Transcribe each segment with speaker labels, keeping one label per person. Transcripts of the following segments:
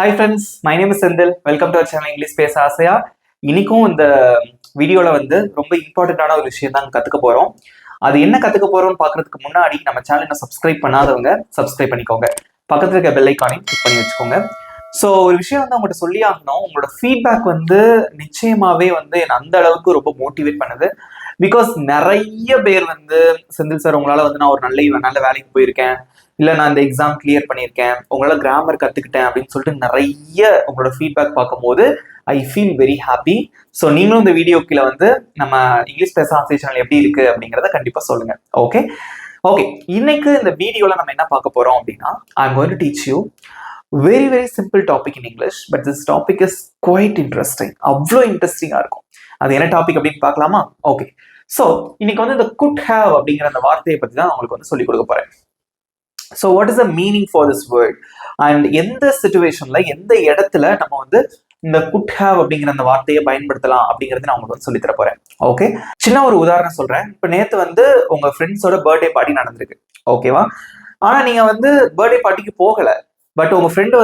Speaker 1: Hi friends, my name is Senthil. Welcome to our channel English பேச ஆசையா. இன்னைக்கும் இந்த வீடியோவில் ரொம்ப இம்பார்ட்டண்ட்டான ஒரு விஷயம் தான் கற்றுக்க போகிறோம். அது என்ன கற்றுக்க போகிறோம்னு பார்க்கறதுக்கு முன்னாடி நம்ம சேனலை சப்ஸ்கிரைப் பண்ணாதவங்க சப்ஸ்கிரைப் பண்ணிக்கோங்க. பக்கத்தில் இருக்க பெல் ஐக்கானையும் கிளிக் பண்ணி வச்சுக்கோங்க. ஸோ ஒரு விஷயம் உங்கள்கிட்ட சொல்லி ஆகணும். உங்களோட ஃபீட்பேக் நிச்சயமாகவே என்னை அந்த அளவுக்கு ரொம்ப மோட்டிவேட் பண்ணுது. பிகாஸ் நிறைய பேர் செந்தில் சார் உங்களால் நான் ஒரு நல்ல வேலைக்கு போயிருக்கேன், இல்லை நான் இந்த எக்ஸாம் கிளியர் பண்ணியிருக்கேன், உங்களால் கிராமர் கற்றுக்கிட்டேன் அப்படின்னு சொல்லிட்டு நிறைய உங்களோட ஃபீட்பேக் பார்க்கும்போது I feel very happy. So நீங்களும் இந்த வீடியோ கீழே நம்ம இங்கிலீஷ் பேச ஆசை சேனல் எப்படி இருக்கு அப்படிங்கிறத கண்டிப்பாக சொல்லுங்க. ஓகே, இன்னைக்கு இந்த வீடியோவில் நம்ம என்ன பார்க்க போறோம் அப்படின்னா, I am going to teach you very very simple topic in English, but this topic is quite interesting. அவ்வளோ இன்ட்ரெஸ்டிங்காக இருக்கும். அது என்ன டாபிக் அப்படின்னு பார்க்கலாமா? ஓகே, ஸோ இன்னைக்கு இந்த குட் ஹேவ் அப்படிங்கிற அந்த வார்த்தையை பற்றி தான் உங்களுக்கு சொல்லிக் கொடுக்க போறேன். So what is the meaning for this word and எந்த சிச்சுவேஷன்ல எந்த இடத்துல நம்ம இந்த குட் ஹேவ் அப்படிங்கிற அந்த வார்த்தையை பயன்படுத்தலாம் அப்படிங்கறது நான் உங்களுக்கு சொல்லி தர போறேன். ஓகே, சின்ன ஒரு உதாரணம் சொல்றேன். இப்ப நேத்து உங்க ஃப்ரெண்ட்ஸோட பர்த்டே பார்ட்டி நடந்திருக்கு, ஓகேவா? ஆனா நீங்க பர்த்டே பார்ட்டிக்கு போகல, பட் உங்க ஃப்ரெண்டு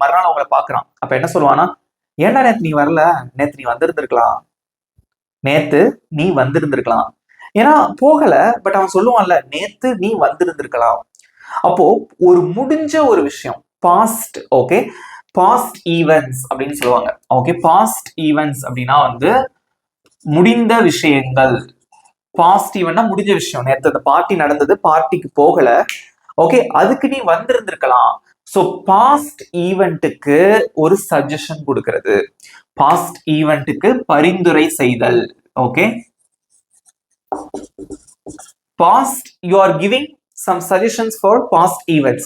Speaker 1: மறுநாள் உங்களை பாக்குறான். அப்ப என்ன சொல்லுவானா, ஏன்டா நேத்து நீ வரல, நேத்து நீ வந்திருந்திருக்கலாம், நேத்து நீ வந்திருந்திருக்கலாம். ஏன்னா போகல, பட் அவன் சொல்லுவான்ல, நேத்து நீ வந்திருந்திருக்கலாம். அப்போ ஒரு முடிஞ்ச ஒரு விஷயம், பாஸ்ட். ஓகே, பாஸ்ட் ஈவென்ட்ஸ் அப்படின்னு சொல்லுவாங்க. ஓகே, பாஸ்ட் ஈவென்ட்ஸ் அப்படின்னா முடிந்த விஷயங்கள். பாஸ்ட் ஈவெண்ட்னா முடிஞ்ச விஷயம். நேற்று அந்த பார்ட்டி நடந்தது, பார்ட்டிக்கு போகல, ஓகே, அதுக்கு நீ வந்திருந்திருக்கலாம். ஸோ பாஸ்ட் ஈவெண்ட்டுக்கு ஒரு சஜஷன் கொடுக்கிறது, பாஸ்ட் ஈவெண்ட்டுக்கு பரிந்துரை செய்தல். Okay, past you are giving some suggestions for past events.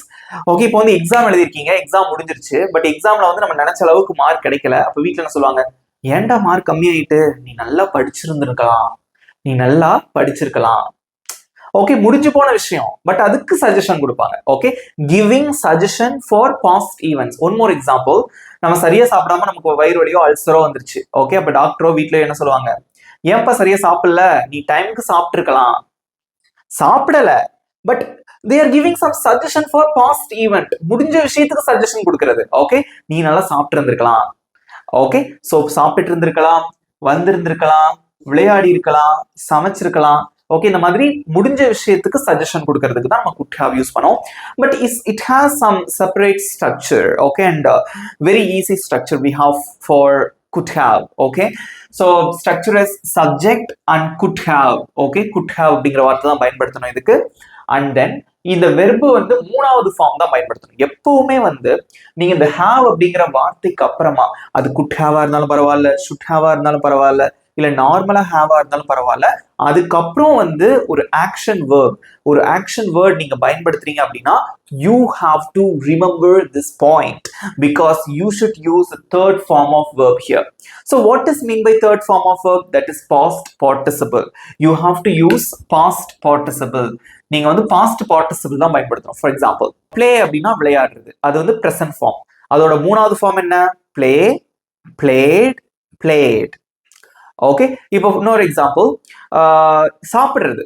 Speaker 1: Okay, இப்போ எக்ஸாம் எழுதிருக்கீங்க, எக்ஸாம் முடிஞ்சிருச்சு, பட் எக்ஸாம்ல நம்ம நினைச்ச அளவுக்கு மார்க் கிடைக்கல. அப்ப வீட்டுல என்ன சொல்லுவாங்க, ஏன்டா மார்க் கம்மியாயிட்டு, நீ நல்லா படிச்சிருந்திருக்கலாம், நீ நல்லா படிச்சிருக்கலாம். ஓகே, முடிஞ்சு போன விஷயம், பட் அதுக்கு சஜஷன் கொடுப்பாங்க. Okay, giving suggestion for past events. One more example, நம்ம சரியா சாப்பிடாம நமக்கு வயிறு வலியோ அல்சரோ வந்துருச்சு. ஓகே, அப்ப டாக்டரோ வீட்லயோ என்ன சொல்லுவாங்க, ஏன்பா சரியா சாப்பிடல, நீ டைமுக்கு சாப்பிட்டு இருக்கலாம். சாப்பிடல, but they are giving some suggestion for past event. முடிஞ்ச விஷயத்துக்கு சஜஷன் கொடுக்கிறது. ஓகே, நீ நல்லா சாப்பிட்டு இருந்திருக்கலாம். ஓகே, சோ சாப்பிட்டு இருந்திருக்கலாம், வந்திருந்திருக்கலாம், விளையாடி இருக்கலாம், சமைச்சிருக்கலாம். ஓகே, இந்த மாதிரி முடிஞ்ச விஷயத்துக்கு சஜஷன் கொடுக்கறதுக்கு தான் நம்ம could have யூஸ் பண்ணோம். But it has some separate structure. Okay, and very easy structure we have for could have. Okay, so structure is subject and could have. Okay, could have அப்படிங்கிற வார்த்தை தான் பயன்படுத்தணும் இதுக்கு. And then இந்த verb மூணாவது form தான் பயன்படுத்தணும். எப்பவுமே நீங்க இந்த ஹேவ் அப்படிங்கிற வார்த்தைக்கு அப்புறமா, அது குட் ஹேவா இருந்தாலும் பரவாயில்ல, ஷுட் ஹேவா இருந்தாலும் பரவாயில்ல, இல்ல நார்மலா ஹேவா இருந்தாலும் பரவாயில்ல, அதுக்கப்புறம் ஒரு ஆக்ஷன் வேர்ப், ஒரு ஆக்ஷன் வேர்ட் நீங்க பயன்படுத்துறீங்க அப்படின்னா you have to remember this point because you should use the third form of verb here. So what is mean by third form of verb? That is past participle. You have to use past participle. நீங்க past participle தான் பயன்படுத்தணும். For example, play அப்படின்னா விளையாடுறது, அது present form. அதோட மூணாவது form என்ன? play, played, played. Okay, இப்போ இன்னொரு எக்ஸாம்பிள், சாப்பிடுறது,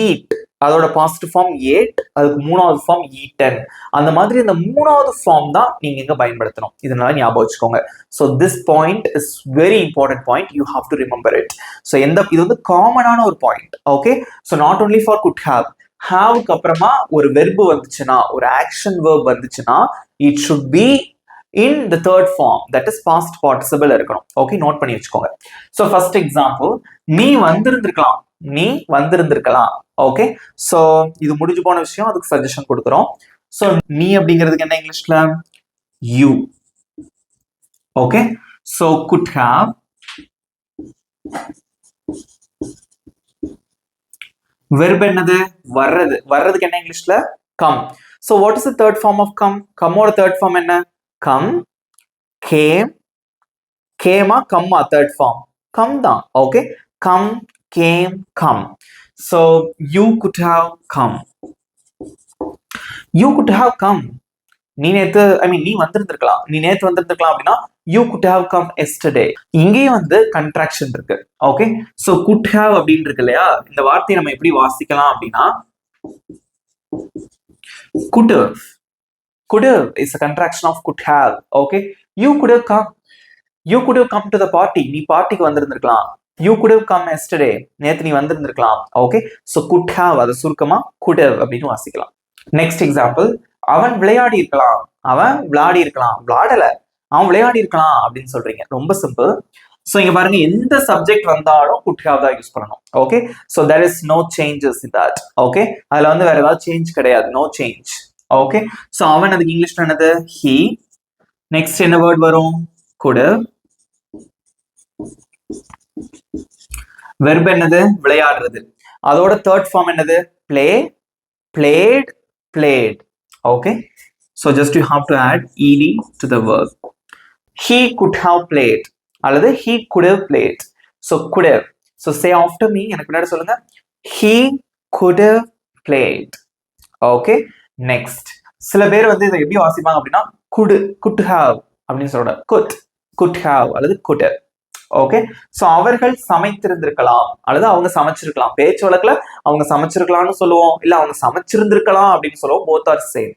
Speaker 1: eat, அதோட பாசிட்டிவ் ஃபார்ம் ate, அதுக்கு மூணாவது ஃபார்ம் eaten. அந்த மாதிரி இந்த மூணாவது ஃபார்ம் தான் நீங்க இங்க பயன்படுத்தணும். இதனால ஞாபகம் வச்சுக்கோங்க. So this point is very important point, you have to remember it. So இது காமனான ஒரு point. Okay, so not only for could have, have அப்புறமா ஒரு வெர்பு வந்துச்சுன்னா, ஒரு ஆக்ஷன் வெர்ப் வந்துச்சுன்னா, it should be in the third form, that is past participle இருக்கணும். Okay, note பண்ணி வச்சுக்கோங்க. ஸோ ஃபர்ஸ்ட் எக்ஸாம்பிள், நீ வந்திருந்திருக்கலாம், நீ வந்திருந்திருக்கலாம். ஓகே, ஸோ இது முடிஞ்சு போன விஷயம், அதுக்கு சஜஷன் கொடுக்குறோம். ஸோ நீ அப்படிங்கிறதுக்கு என்ன இங்கிலீஷ்ல? You. Okay, so could have, verb என்னது? வர்றது. வர்றதுக்கு என்ன இங்கிலீஷ்ல? come. So what is the third form of come? come ஓட third form என்ன? come, came, came come third form, come தான். okay, come, came, come. So you could have come, you could have come. நீ நேத்து, நீ வந்திருந்திருக்கலாம், நீ நேத்து வந்திருந்திருக்கலாம் அப்படின்னா you could have come yesterday. இங்கேயும் கண்ட்ராக்ஷன் இருக்கு. ஓகே, so could have அப்படின்னு இருக்கு இல்லையா, இந்த வார்த்தையை நம்ம எப்படி வாசிக்கலாம் அப்படின்னா could have, could have is a contraction of could have. Okay, you could have come to the party. நீ பார்ட்டிக்கு வந்திருந்திருக்கலாம். You could have come yesterday. நேத்து நீ வந்திருந்திருக்கலாம். Okay, so could have அதை சுருக்கமா could have அப்படின்னு வாசிக்கலாம். நெக்ஸ்ட் எக்ஸாம்பிள், அவன் விளையாடி இருக்கலாம். அவன் விளையாடி இருக்கலாம், விளையாடல, அவன் விளையாடி இருக்கலாம் அப்படின்னு சொல்றீங்க. ரொம்ப சிம்பிள். ஸோ இங்க பாருங்க, எந்த சப்ஜெக்ட் வந்தாலும் could have தான் யூஸ் பண்ணணும். Okay, so there is no changes in that. Okay, அதுல வந்து வேற ஏதாவது சேஞ்ச் கிடையாது, no change. ஓகே, ஸோ அவன் அதுக்கு இங்கிலீஷ்ல என்னது? he. நெக்ஸ்ட் என்ன வேர்ட் வரும்? could have. வெர்ப் என்னது? விளையாடுறது. அதோட தேர்ட் ஃபார்ம் என்னது? play, played, played. Okay, so just you have to add ed to the verb. He could have played அல்லது he could have played. So could have. So say after me, எனக்கு பின்னாடி சொல்லுங்க. He could have played. Okay, next. சில பேர் வந்து இதை எப்படி வாசிப்பாங்க அப்படின்னா could have அப்படின்னு சொல்ற. could have அல்லது could have. ஓகே, ஸோ அவர்கள் சமைத்திருந்திருக்கலாம் அல்லது அவங்க சமைச்சிருக்கலாம். பேச்சு வழக்குல அவங்க சமைச்சிருக்கலாம்னு சொல்லுவோம், இல்ல அவங்க சமைச்சிருந்திருக்கலாம் அப்படின்னு சொல்லுவோம். Both are same.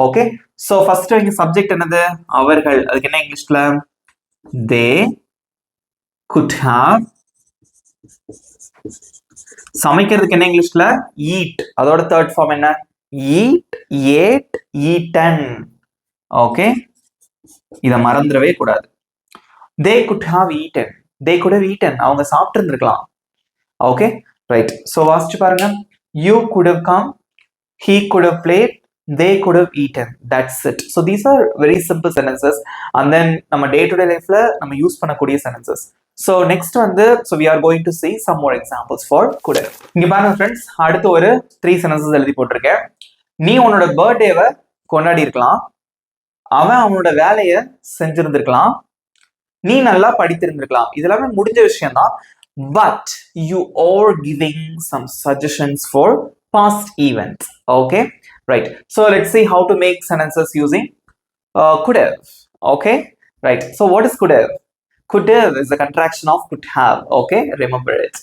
Speaker 1: Okay, so first இங்க சப்ஜெக்ட் என்னது? அவர்கள். அதுக்கு என்ன இங்கிலீஷ்ல? தே could have. சமைக்கிறதுக்கு என்ன இங்கிலீஷ்ல? eat. அதோட தேர்ட் ஃபார்ம் என்ன? eat, ate, eaten. ஓகே, இத மறந்துடவே கூடாது. they could have eaten. they could have eaten. அவங்க சாப்பிட்டு இருந்திருக்கலாம். Okay, right. ஸோ வாசிச்சு பாருங்க. you could have come, he could have played, they could have eaten. That's it. So these are very simple sentences and then நம்ம day to day lifeல நம்ம use பண்ணக்கூடிய sentences. So next வந்து so we are going to see some more examples for could have. இங்க பாருங்க friends, அடுத்து ஒரு 3 sentences எழுதி போட்டிருக்கேன். நீ உன்னோட பர்த்டேவை கொண்டாடி இருக்கலாம், அவன் அவனோட வேலையை செஞ்சிருந்திருக்கலாம், நீ நல்லா படித்திருந்திருக்கலாம். இதெல்லாமே முடிஞ்ச விஷயம் தான். But you are giving some suggestions for past events. Okay, right. So let's see how to make sentences using could have. Okay, right. So what is could have? Could have is a contraction of could have. Okay, remember it.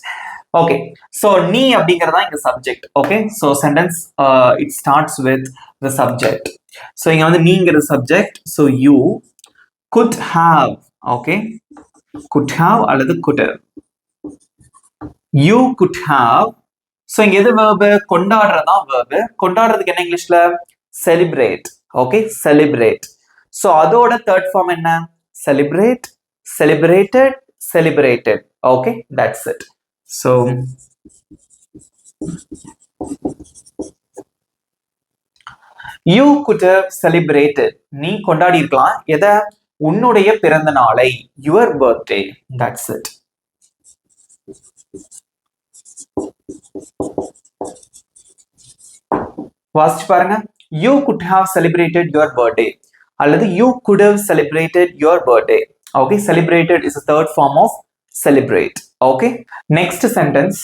Speaker 1: Okay, so நீ அப்படிங்கறதா இங்க subject. Okay, so sentence it starts with the subject. So இங்க வந்து நீங்கிறது subject. So you could have. Okay, could have அல்லது could have. You could have. So இங்க எது verb? கொண்டாடுறதா verb. கொண்டாடுறதுக்கு என்ன இங்கிலீஷ்ல? celebrate. Okay, celebrate. So அதோட third form என்ன? celebrate, celebrated, celebrated. Okay, that's it. So you could have celebrated. நீ கொண்டாடி இருக்கலாம் எதை? உன்னுடைய பிறந்த நாளை, your birthday. That's it. வாசிச்சு பாருங்க. You could have celebrated your birthday அல்லது you could have celebrated your birthday. Okay, celebrated is a third form of celebrate. Okay, next sentence,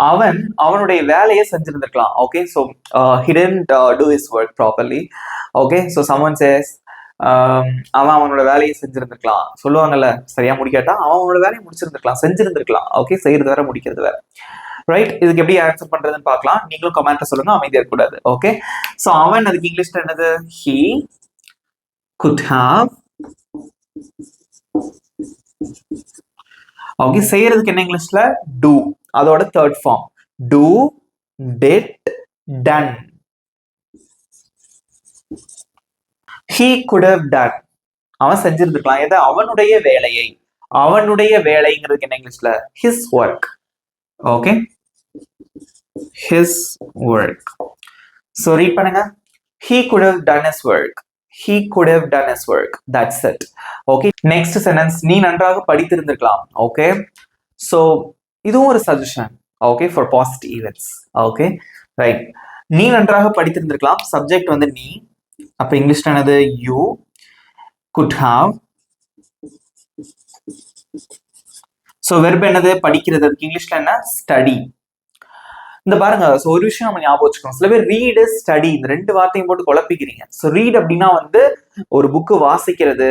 Speaker 1: அவன் அவனுடைய வேலையை செஞ்சிருந்திருக்கலாம். Okay, so he didn't do his work properly. Okay, so someone says அவன் அவனோட வேலையை செஞ்சிருந்திருக்கலாம். சொல்லுவாங்கல்ல, சரியா முடிக்காட்டா அவன் அவனோட வேலையை முடிச்சிருந்திருக்கலாம், செஞ்சிருந்திருக்கலாம். ஓகே, செய்யறது வேற முடிக்கிறது வேற. ரைட், இதுக்கு எப்படி ஆன்சர் பண்றதுன்னு பார்க்கலாம். நீங்களும் கமெண்ட்ல சொல்லுங்க, அமைதியா இருக்கக்கூடாது. ஓகே, சோ அவன் அதுக்கு இங்கிலீஷ்ல என்னது? he could have. ஓகே, செய்யறதுக்கு என்ன இங்கிலீஷ்ல? do. அதோட third form do, did, done. he could have done. அவன் செஞ்சிருந்திருக்கலாம் எதை? அவனுடைய வேலையை. அவனுடைய வேலைங்கிறதுக்கு என்ன இங்கிலீஷ்ல? his work. Okay, his work. So read பண்ணுங்க. he could have done his work. he could have done his work. That's it. Okay, next sentence, நீ நன்றாக படித்திருந்திருக்கலாம். Okay, so இதுவும் ஒரு suggestion. Okay, for past events. Okay, right. நீ நன்றாக படித்திருந்திருக்கலாம். Subject வந்து நீ. அப்ப இங்கிலீஷ்ல என்னது? you could have. So verb என்னது? படிக்கிறது. இங்கிலீஷ்ல என்ன? study. இந்த பாருங்க, ஸோ ஒரு விஷயம் நம்ம ஞாபகம் வச்சுக்கணும். சில பேர் ரீடு, ஸ்டடி இந்த ரெண்டு வார்த்தையும் போட்டு குழப்பிக்கிறீங்க. ஸோ ரீட் அப்படின்னா வந்து ஒரு புக்கு வாசிக்கிறது,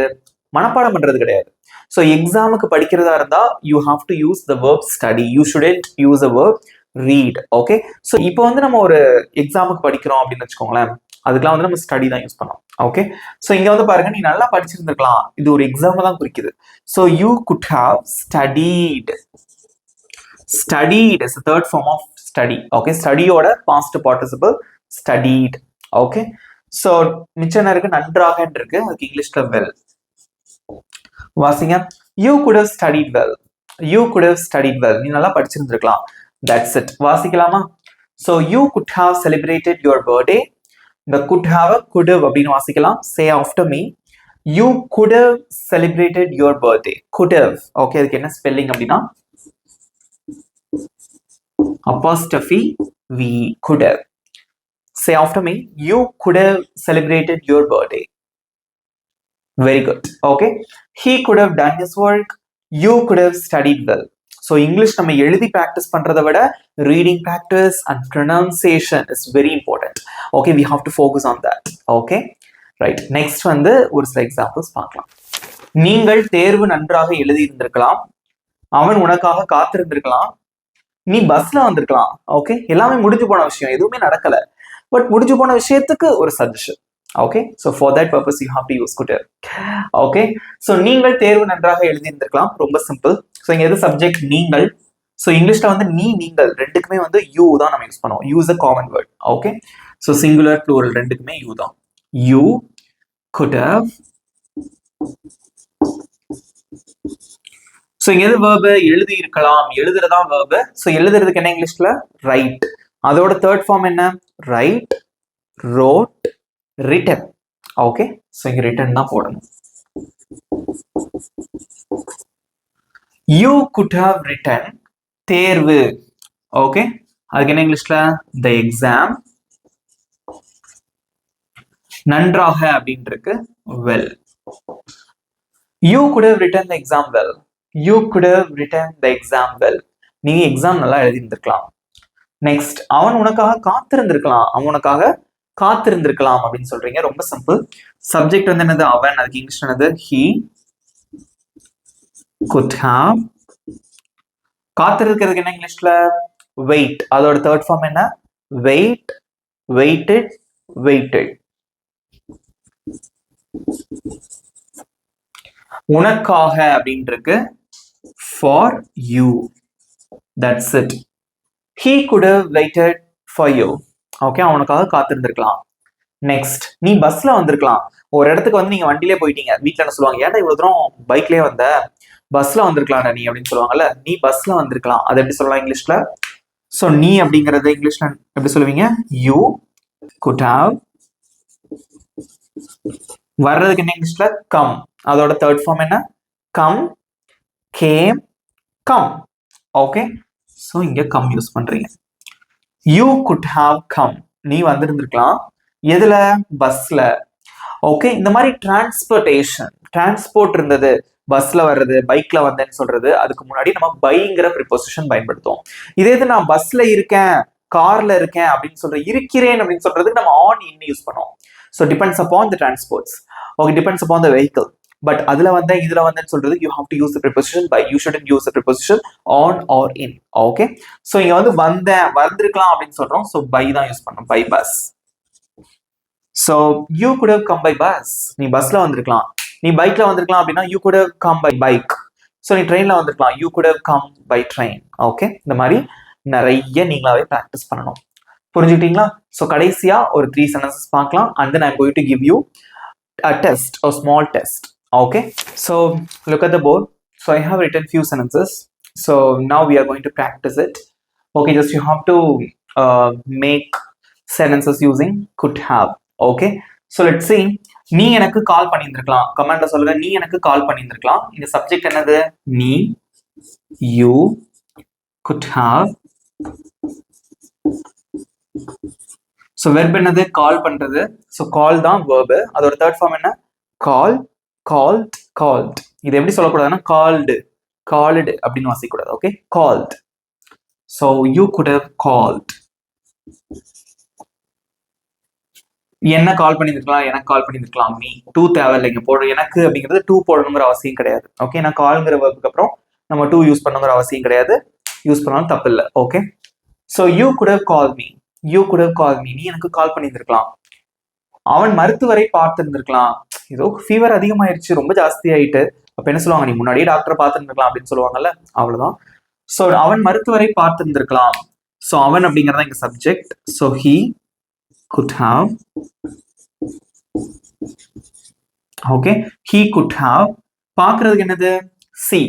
Speaker 1: மனப்பாடம் பண்றது கிடையாது. ஸோ எக்ஸாமுக்கு படிக்கிறதா இருந்தா you have to use the verb study. You shouldn't use a verb read. Okay, so இப்போ வந்து நம்ம ஒரு எக்ஸாமுக்கு படிக்கிறோம் அப்படின்னு வச்சுக்கோங்களேன், அதுக்கெல்லாம் வந்து நம்ம ஸ்டடி தான் யூஸ் பண்ணோம். ஓகே, ஸோ இங்க வந்து பாருங்க, நீ நல்லா படிச்சிருந்திருக்கலாம், இது ஒரு எக்ஸாம் தான் குறிக்குது. So you could have studied. Studied is third form of study. Okay, ஸ்டடியோட past participle studied. Okay, so மிச்சம் இருக்கு, நன்றாக இருக்கு, அதுக்கு இங்கிலீஷ்ல வெல். வாசிங்க. You could have studied well. You could have studied well. நீ நல்லா படிச்சிருந்திருக்கலாம். That's it. வாசிக்கலாமா? So you could have celebrated your birthday. இந்த குட் ஹாவ் குட் ஹவ் அப்படின்னு வாசிக்கலாம். Say after me. You could have celebrated your birthday. Good have. Okay, அதுக்கு என்ன spelling அப்படின்னா apostrophe we could have. Say after me. You could have celebrated your birthday. Very good. Okay, he could have done his work. You could have studied well. So English நம்ம எழுதி practice பண்றதை விட reading practice and pronunciation is very important. Okay, we have to focus on that. Okay, right. Next வந்து ஒரு சில examples பார்க்கலாம். நீங்கள் தேர்வு நன்றாக எழுதி இருந்திருக்கலாம். அவன் உனக்காக காத்திருந்திருக்கலாம். நீ பஸ்ல வந்திருக்கலாம். ஓகே, எல்லாமே முடிஞ்சு போன விஷயம், எதுவுமே நடக்கல, பட் முடிஞ்சு போன விஷயத்துக்கு ஒரு suggestion. Okay, so for that purpose you have to use could have. Okay, so நீங்கள் தேர்வு நன்றாக எழுதியிருந்திருக்கலாம். ரொம்ப சிம்பிள். ஸோ இங்க எது சப்ஜெக்ட்? நீங்கள். ஸோ இங்கிலீஷ்ல வந்து நீ, நீங்கள் ரெண்டுக்குமே வந்து யூ தான் நம்ம யூஸ் பண்ணுவோம். Use a common word. Okay, so singular plural ரெண்டுக்குமே யூ தான். You could have. ஸோ இங்க எது வேர்பு? எழுதி இருக்கலாம். எழுதுறதான் வேர்பு. ஸோ எழுதுறதுக்கு என்ன இங்கிலீஷ்ல? ரைட். அதோட தேர்ட் ஃபார்ம் என்ன? Write, wrote, written. Okay, so இங்க ரிட்டன் தான் போடணும். யூ குட் ஹாவ் ரிட்டன் தேர்வு. ஓகே, அதுக்கு என்ன இங்கிலீஷ்ல? The exam. நன்றாக அப்படின்னு இருக்கு, well. You could have written the exam well. You could have written the exam well. நீ எக்ஸாம் நல்லா எழுதியிருந்திருக்கலாம். நெக்ஸ்ட், அவன் உனக்காக காத்திருந்திருக்கலாம். அவன் உனக்காக காத்திருந்திருக்கலாம் அப்படின்னு சொல்றீங்க. ரொம்ப சிம்பிள். சப்ஜெக்ட் வந்து என்னது? அவன். அதுக்கு இங்கிலீஷ் என்னது? he could have. காத்திருக்கிறதுக்கு என்ன இங்கிலீஷ்ல? wait. அதோட தேர்ட் ஃபார்ம் என்ன? wait, waited, waited. உனக்காக அப்படின்னு இருக்கு, for you. That's it. He could have waited for you. Okay, அவனுக்காக காத்திருந்திருக்கலாம். நெக்ஸ்ட், நீ பஸ்ல வந்திருக்கலாம். ஒரு இடத்துக்கு வந்து நீங்க வண்டியிலே போயிட்டீங்க. வீட்டுல என்ன சொல்லுவாங்க? ஏன்டா இவ்வளவு தூரம் பைக்லயே வந்த, பஸ்ல வந்திருக்கலாம்டா நீ அப்படின்னு சொல்லுவாங்கல்ல. நீ பஸ்ல வந்திருக்கலாம். அது எப்படி சொல்லலாம் இங்கிலீஷ்ல? ஸோ நீ அப்படிங்கறது இங்கிலீஷ்ல எப்படி சொல்லுவீங்க? You could have. வர்றதுக்கு என்ன இங்கிலீஷ்ல? கம். அதோட தேர்ட் ஃபார்ம் என்ன? Come, game, come. Okay, so இங்க கம் யூஸ் பண்றீங்க. You could have come. நீ வந்திருந்திருக்கலாம். எதுல? பஸ்ல. ஓகே, இந்த மாதிரி டிரான்ஸ்போர்டேஷன், டிரான்ஸ்போர்ட் இருந்தது, பஸ்ல வர்றது, பைக்ல வந்தேன்னு சொல்றது, அதுக்கு முன்னாடி நம்ம பைங்கிற ப்ரிபோசிஷன் பயன்படுத்துவோம். இதே இது நான் பஸ்ல இருக்கேன், கார்ல இருக்கேன் அப்படின்னு சொல்ற, இருக்கிறேன் அப்படின்னு சொல்றதுக்கு நம்ம ஆன் இன் யூஸ் பண்ணுவோம். So depends upon the transports. Okay, depends upon the vehicle. But அதுல வந்தேன், இதுல வந்தேன்னு சொல்றது you have to use the preposition by. You shouldn't use the preposition on or in. Okay, so இங்க வந்து வந்தேன், வந்திருக்கலாம் அப்படின்னு சொல்றோம். ஸோ பை தான் யூஸ் பண்ணோம். By bus. So you could have come by bus. நீ பஸ்ல வந்திருக்கலாம். நீ பைக்ல வந்திருக்கலாம் அப்படின்னா you could have come by bike. So நீ ட்ரெயின்ல வந்திருக்கலாம். You could have come by train. Okay, இந்த மாதிரி நிறைய நீங்களாவே ப்ராக்டிஸ் பண்ணணும். புரிஞ்சுக்கிட்டீங்களா? ஸோ கடைசியா ஒரு 3 sentences பார்க்கலாம். And then I'm going to give you a test, a small test. Okay, so look at the board. So I have written few sentences. So now we are going to practice it. Okay, just you have to make sentences using could have. Okay, so let's see. நீ எனக்கு கால் பண்ணியிருந்திருக்கலாம். கமெண்ட்ல சொல்லுங்க, நீ எனக்கு கால் பண்ணியிருந்திருக்கலாம். இந்த subject என்னது? நீ. you could have. So verb என்னது? கால் பண்றது. ஸோ கால் தான் வெர்பு. அதோட தேர்ட் ஃபார்ம் என்ன? Call, called, called. இது எப்படி சொல்லக்கூடாதுன்னா கால்டு, கால்டு அப்படின்னு வாசிக்கூடாது. Okay, called. So you could have called. என்ன கால் பண்ணியிருக்கலாம்? எனக்கு கால் பண்ணியிருக்கலாம். மீ. டூ தேவையில்லைங்க போடுற. எனக்கு அப்படிங்கிறது டூ போடணுங்கிற அவசியம் கிடையாது. ஓகே, நான் கால்ங்கிற வெர்புக்கு அப்புறம் நம்ம டூ யூஸ் பண்ணுங்கிற அவசியம் கிடையாது. யூஸ் பண்ணாலும் தப்பு இல்லை. Okay, so you could have call me, you could have call me, நீ எனக்கு கால் பண்ணியிருந்திருக்கலாம். அவன் மருத்துவரை பார்த்திருந்திருக்கலாம். ஏதோ ஃபீவர் அதிகமாயிருச்சு, ரொம்ப ஜாஸ்தி ஆயிட்டு, அப்ப என்ன சொல்லுவாங்க, நீ முன்னாடியே டாக்டரை பார்த்திருந்திருக்கலாம் அப்படின்னு சொல்லுவாங்கல்ல, அவ்வளவுதான். ஸோ அவன் மருத்துவரை பார்த்திருந்திருக்கலாம். ஸோ அவன் அப்படிங்கறத இங்க subject. So he could have, okay, he could have. பார்க்கிறதுக்கு என்னது, see.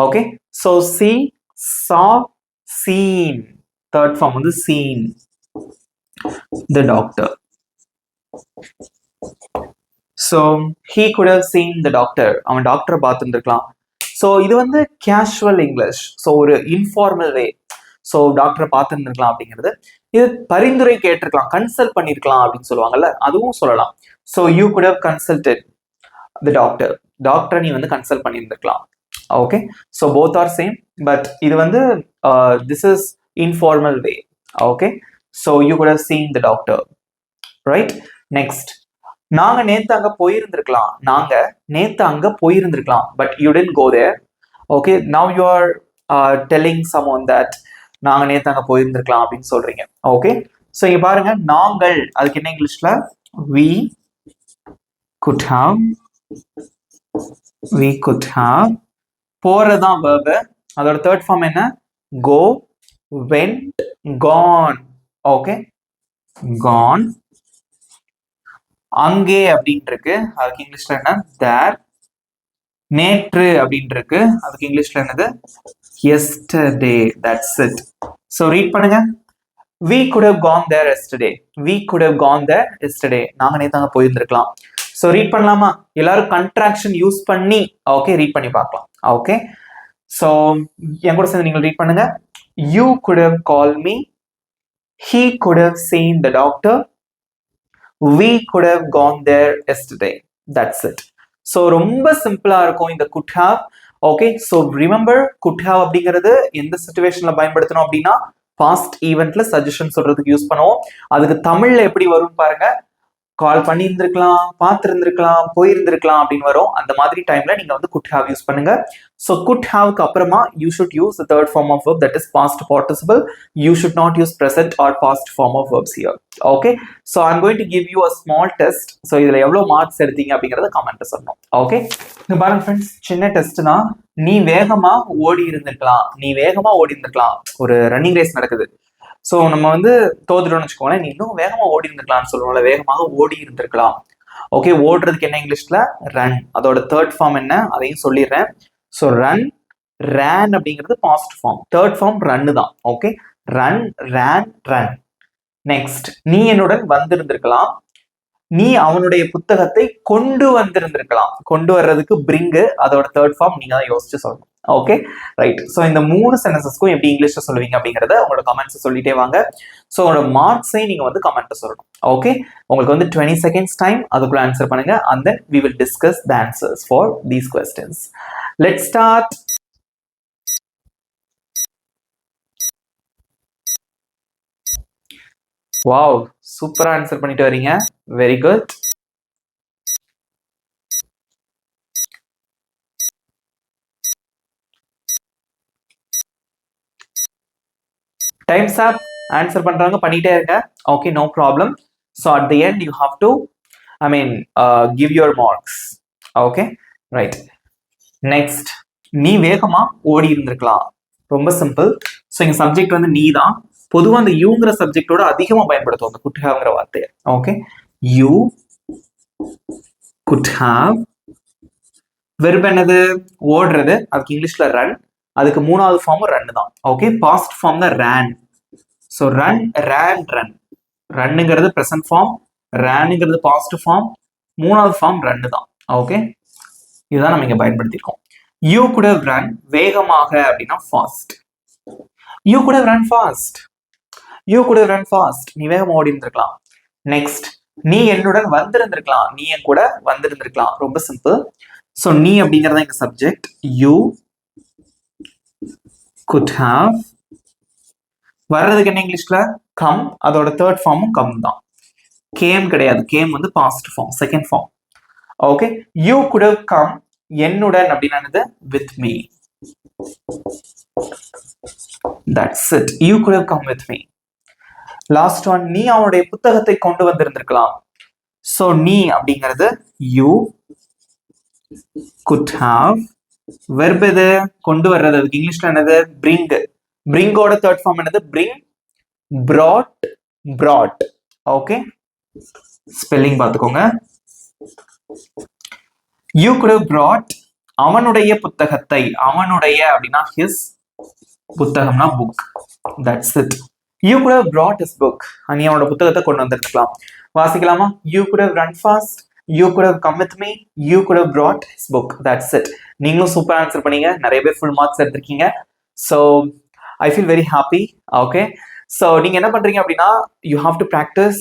Speaker 1: Okay, so see, saw, seen. Third form வந்து seen the doctor. So he could have seen the doctor. அவன் டாக்டரை பார்த்துருக்கலாம். ஸோ இது வந்து கேஷுவல் இங்கிலீஷ், ஸோ ஒரு informal way. So டாக்டரை பார்த்துருக்கலாம் அப்படிங்கிறது. இது பரிந்துரை கேட்டிருக்கலாம், கன்சல்ட் பண்ணிருக்கலாம் அப்படின்னு சொல்லுவாங்கல்ல, அதுவும் சொல்லலாம். So you could have consulted the doctor, டாக்டரை நீ வந்து கன்சல்ட் பண்ணியிருந்திருக்கலாம். Okay, so both are same, but இது வந்து this is informal way. Okay, so you could have seen the doctor, right. Next, நாங்க நேத்து அங்க போயிருந்திருக்கலாம், நாங்க நேத்து அங்க போயிருந்திருக்கலாம், but you didn't go there. Okay, now you are telling someone that நாங்க நேத்து அங்க போயிருந்திருக்கலாம் அப்படின்னு சொல்றீங்க. ஓகே, ஸோ இங்க பாருங்க, நாங்கள், அதுக்கு என்ன இங்கிலீஷ்ல, we could have, we could have. போறதுதான் verb, அதோட தேர்ட் ஃபார்ம் என்ன, go, went, gone. Okay, gone. அங்கே அப்படின்னு இருக்கு, அதுக்கு இங்கிலீஷ்ல என்ன, தேர். நேற்று அப்படின்னு இருக்கு, அதுக்கு இங்கிலீஷ்ல என்னது, yesterday. That's it. So read பண்ணுங்க. We could have gone there yesterday. We could have gone there yesterday. நாங்க நேத்து அங்க போயிருந்திருக்கலாம். So read பண்ணலாமா, எல்லாரும் கண்ட்ராக்ஷன் யூஸ் பண்ணி, ஓகே, ரீட் பண்ணி பார்க்கலாம். ஓகே, so என் கூட சேர்ந்து நீங்கள் ரீட் பண்ணுங்க. You could have called me. He could have seen the doctor. We could have gone there yesterday. That's it. So ரொம்ப சிம்பிளா இருக்கும் இந்த could have. Okay, so remember, could have அப்படிங்கிறது எந்த சிச்சுவேஷன்ல பயன்படுத்தணும் அப்படின்னா, பாஸ்ட் ஈவெண்ட்ல சஜஷன் சொல்றதுக்கு யூஸ் பண்ணுவோம். அதுக்கு தமிழ்ல எப்படி வரும் பாருங்க, கால் பண்ணியிருந்திருக்கலாம், பார்த்துருந்துருக்கலாம், போயிருந்திருக்கலாம் அப்படின்னு வரும். அந்த மாதிரி டைம்ல நீங்க வந்து could have யூஸ் பண்ணுங்க. ஸோ could haveக்கு அப்புறமா you should use the third form of verb, that is past participle. You should not use present or past form of verbs here. Okay, so I'm going to give you a small test. So இதுல எவ்வளவு marks எடுத்தீங்க அப்படிங்கறத கமெண்ட்ல சொல்லணும். Okay, இங்க பாருங்க friends, சின்ன டெஸ்ட்னா, நீ வேகமா ஓடி இருந்திருக்கலாம், நீ வேகமா ஓடி இருந்திருக்கலாம். ஒரு ரன்னிங் ரேஸ் நடக்குது, ஸோ நம்ம வந்து தோத்துட்டோம்னு வச்சுக்கோங்களேன், நீ இன்னும் வேகமா ஓடி இருந்திருக்கலாம்னு சொல்லுவோம்ல, வேகமாக ஓடி இருந்திருக்கலாம். ஓகே, ஓடுறதுக்கு என்ன இங்கிலீஷ்ல, ரன். அதோட தேர்ட் ஃபார்ம் என்ன, அதையும் சொல்லிடுறேன். ஸோ ரன், ரேன் அப்படிங்கிறது பாஸ்ட் ஃபார்ம், தேர்ட் ஃபார்ம் ரன்னு தான். Okay, run, ran, run. Next, நீ என்னுடன் வந்திருந்திருக்கலாம், நீ அவனுடைய புத்தகத்தை கொண்டு வந்திருந்திருக்கலாம். கொண்டு வர்றதுக்கு பிரிங்கு, அதோட தேர்ட் ஃபார்ம் நீங்க தான் யோசிச்சு சொல்லணும். Okay, right. ஸோ இந்த 3 சென்டென்சஸ்க்கும் எப்படி இங்கிலீஷ்ல சொல்லுவீங்க அப்படிங்கறத உங்களோட கமெண்ட்ஸ் சொல்லிட்டே வாங்க. ஸோ உங்களோட மார்க்ஸை நீங்க வந்து கமெண்ட்ல சொல்லணும். ஓகே, உங்களுக்கு வந்து 20 seconds டைம், அதுக்குள்ள ஆன்சர் பண்ணுங்க, and then we will discuss the answers for these questions. Let's start. Wow, சூப்பரா ஆன்சர் பண்ணிட்டு வரீங்க, very good. Times up. Answer பண்றாங்க, பண்ணிட்டே இருங்க. Okay, no problem. So at the end you have to, I mean, give your marks. Okay, right. Next, நீ வேகமா ஓடி இருந்திருக்கலாம். ரொம்ப சிம்பிள். ஸோ இங்க சப்ஜெக்ட் வந்து நீ தான். பொதுவாக அந்த யூங்கிற சப்ஜெக்டோட அதிகமா பயன்படுத்துவோம் அந்த could haveங்கிற வார்த்தையை. Okay, you could have. Verb என்னது, ஓடுறது, அதுக்கு இங்கிலீஷ்ல ரன். அதுக்கு மூணாவது ஃபார்ம் ரன் தான். ஓகே, பாஸ்ட் ஃபார்ம் தான் ran. So run, ran, run. ரன்னுங்கிறது ப்ரெசன்ட் ஃபார்ம், ரேனுங்கிறது பாஸ்ட் ஃபார்ம், மூணாவது ஃபார்ம் ரன் தான். ஓகே, இதுதான் நம்ம இங்க பயன்படுத்தியிருக்கோம். யூ குட் ஹவ் ரன், வேகமாக அப்படின்னா fast. You could have run fast. You could have run fast, நீ வேகமா ஓடி இருந்திருக்கலாம். நெக்ஸ்ட், நீ என்னுடன் வந்திருந்திருக்கலாம், நீ என் கூட வந்திருந்திருக்கலாம். ரொம்ப சிம்பிள். ஸோ நீ அப்படிங்கறத எங்க சப்ஜெக்ட், யூ could have. வர்றதுக்கு என்ன இங்கிலீஷ்ல, கம். அதோட தேர்ட் ஃபார்மும் கம் தான், கேம் கிடையாது. கேம் வந்து past form, second form. Okay, you could have come, என்னுடன் அப்படின்னா with me. That's it. You could have come with me. Last one, நீ அவனுடைய புத்தகத்தை கொண்டு வந்திருந்திருக்கலாம். ஸோ நீ அப்படிங்கிறது you could have. வெர்ப் எது? கொண்டு வர்றது. அதுக்கு இங்கிலீஷ்ல என்னது? bring. bringோட தேர்ட் ஃபார்ம் என்னது? bring, brought, brought. Okay, spelling பார்த்துக்கோங்க. you could have brought அவனுடைய புத்தகத்தை. அவனுடைய அப்படின்னா his, புத்தகம்னா book. That's it. You could have brought his book. நீ அவனோட புத்தகத்தை கொண்டு வந்திருக்கலாம். வாசிக்கலாமா? You could have run fast. You could have come with me. You could have brought his book. That's it. நீங்களும் சூப்பர் ஆன்சர் பண்ணீங்க. நிறைய பேர் ஃபுல் மார்க்ஸ் எடுத்திருக்கீங்க. So I feel very happy. Okay. So நீங்க என்ன பண்றீங்க அப்படின்னா, you have to practice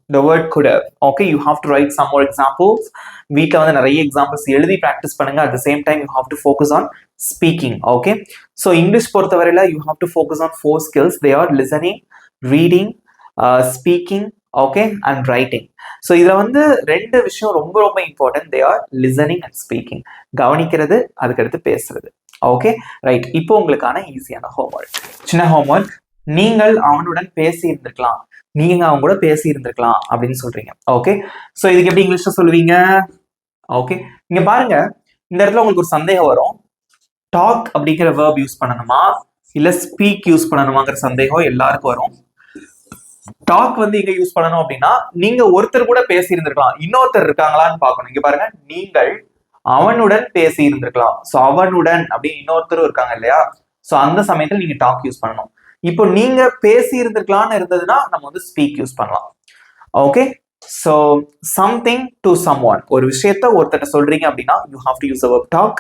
Speaker 1: the word could have. Okay, you have to write some more examples. வீட்ல வந்து நிறைய எக்ஸாம்பிள்ஸ் எழுதி ப்ராக்டிஸ் பண்ணுங்க. At the same time you have to focus on speaking. Okay, so English பொறுத்தவரையில you have to focus on 4 skills. They are listening, reading, speaking, okay, and writing. So இதுல வந்து ரெண்டு விஷயம் ரொம்ப ரொம்ப important. They are listening and speaking. கவனிக்கிறது, அதுக்கடுத்து பேசுறது. Okay right. இப்போ உங்களுக்கான ஈஸியான ஹோம்ஒர்க், சின்ன ஹோம்ஒர்க். நீங்கள் அவனுடன் பேசி இருந்திருக்கலாம், நீங்க அவங்க கூட பேசி இருந்திருக்கலாம் அப்படின்னு சொல்றீங்க. ஓகே, ஸோ இதுக்கு எப்படி இங்கிலீஷ்ல சொல்லுவீங்க? ஓகே, நீங்க பாருங்க, இந்த இடத்துல உங்களுக்கு ஒரு சந்தேகம் வரும். டாக் அப்படிங்கிற வேர்ப் யூஸ் பண்ணணுமா இல்ல ஸ்பீக் யூஸ் பண்ணணுமாங்கிற சந்தேகம் எல்லாருக்கும் வரும். டாக் வந்து எங்க யூஸ் பண்ணணும் அப்படின்னா, நீங்க ஒருத்தர் கூட பேசி இருந்திருக்கலாம், இன்னொருத்தர் இருக்காங்களான்னு பார்க்கணும். இங்க பாருங்க, நீங்கள் அவனுடன் பேசி இருந்திருக்கலாம். ஸோ அவனுடன் அப்படின்னு இன்னொருத்தரும் இருக்காங்க இல்லையா? ஸோ அந்த சமயத்தில் நீங்க டாக் யூஸ் பண்ணணும். இப்போ நீங்க பேசி இருந்திருக்கலாம்னு இருந்ததுன்னா நம்ம வந்து ஸ்பீக் யூஸ் பண்ணலாம். Okay, so something to someone, ஒரு விஷயத்த ஒருத்தட்ட சொல்றீங்க அப்படின்னா you have to use the verb talk.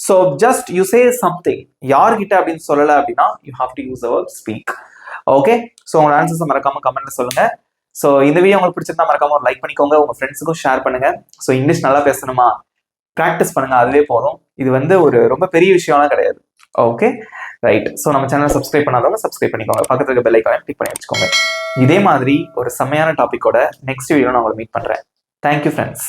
Speaker 1: So just you say something, யார்கிட்ட அப்படின்னு சொல்லலை அப்படின்னா you have to use the verb speak. Okay, so உங்களோட ஆன்சர்ஸை மறக்காம கமெண்ட்ல சொல்லுங்க. ஸோ இந்த வீடியோ உங்களுக்கு பிடிச்சிருந்தா மறக்காம ஒரு லைக் பண்ணிக்கோங்க, உங்க ஃப்ரெண்ட்ஸுக்கும் ஷேர் பண்ணுங்க. ஸோ இங்கிலீஷ் நல்லா பேசணுமா, ப்ராக்டிஸ் பண்ணுங்க, அதுவே போதும். இது வந்து ஒரு ரொம்ப பெரிய விஷயம்லாம் கிடையாது. Okay right. ஸோ நம்ம சேனல் சப்ஸ்கிரைப் பண்ணாதவங்க சப்ஸ்கிரைப் பண்ணிக்கோங்க, பக்கத்துல இருக்க பெல் ஐகானை கிளிக் பண்ணி வச்சுக்கோங்க. இதே மாதிரி ஒரு செம்மையான டாபிக்கோட நெக்ஸ்ட் வீடியோ நான் உங்களை மீட் பண்றேன். Thank you friends.